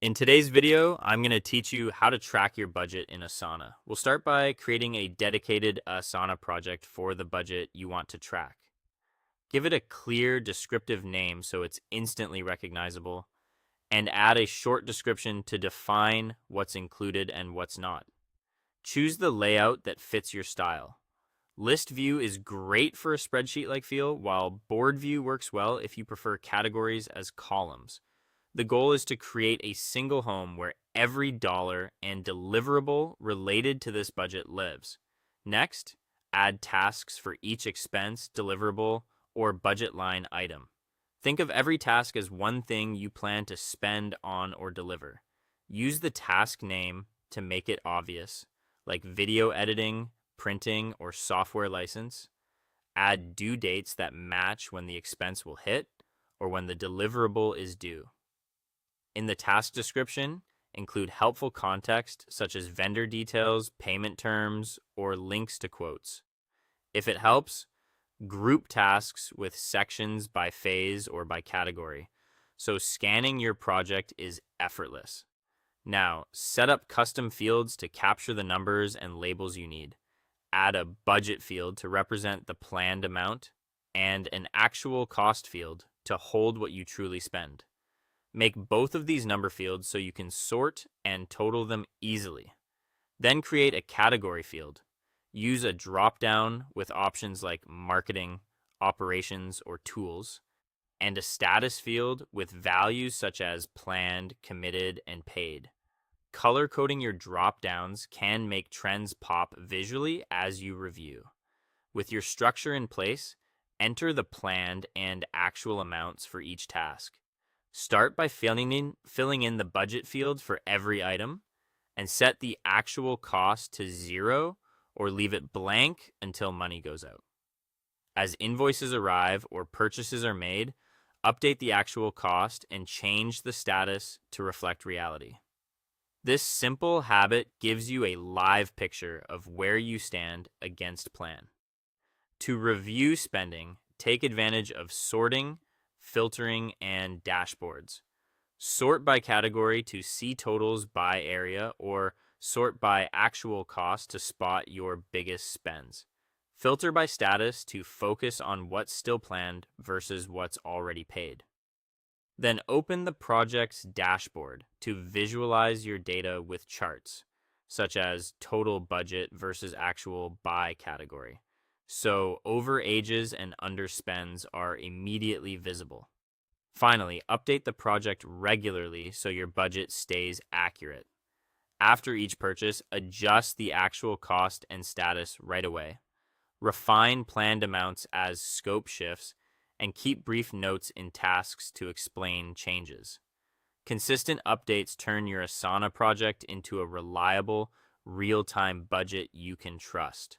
In today's video, I'm going to teach you how to track your budget in Asana. We'll start by creating a dedicated Asana project for the budget you want to track. Give it a clear, descriptive name so it's instantly recognizable, and add a short description to define what's included and what's not. Choose the layout that fits your style. List view is great for a spreadsheet-like feel, while board view works well if you prefer categories as columns. The goal is to create a single home where every dollar and deliverable related to this budget lives. Next, add tasks for each expense, deliverable, or budget line item. Think of every task as one thing you plan to spend on or deliver. Use the task name to make it obvious, like video editing, printing, or software license. Add due dates that match when the expense will hit or when the deliverable is due. In the task description, include helpful context such as vendor details, payment terms, or links to quotes. If it helps, group tasks with sections by phase or by category, so scanning your project is effortless. Now, set up custom fields to capture the numbers and labels you need. Add a budget field to represent the planned amount, and an actual cost field to hold what you truly spend. Make both of these number fields so you can sort and total them easily. Then create a category field. Use a drop-down with options like marketing, operations, or tools, and a status field with values such as planned, committed, and paid. Color coding your drop-downs can make trends pop visually as you review. With your structure in place, enter the planned and actual amounts for each task. Start by filling in the budget field for every item, and set the actual cost to 0 or leave it blank until money goes out. As invoices arrive or purchases are made, update the actual cost and change the status to reflect reality. This simple habit gives you a live picture of where you stand against plan. To review spending, take advantage of sorting, filtering, and dashboards. Sort by category to see totals by area, or sort by actual cost to spot your biggest spends. Filter by status to focus on what's still planned versus what's already paid. Then open the project's dashboard to visualize your data with charts, such as total budget versus actual by category, so overages and underspends are immediately visible. Finally, update the project regularly so your budget stays accurate. After each purchase, adjust the actual cost and status right away. Refine planned amounts as scope shifts, and keep brief notes in tasks to explain changes. Consistent updates turn your Asana project into a reliable, real-time budget you can trust.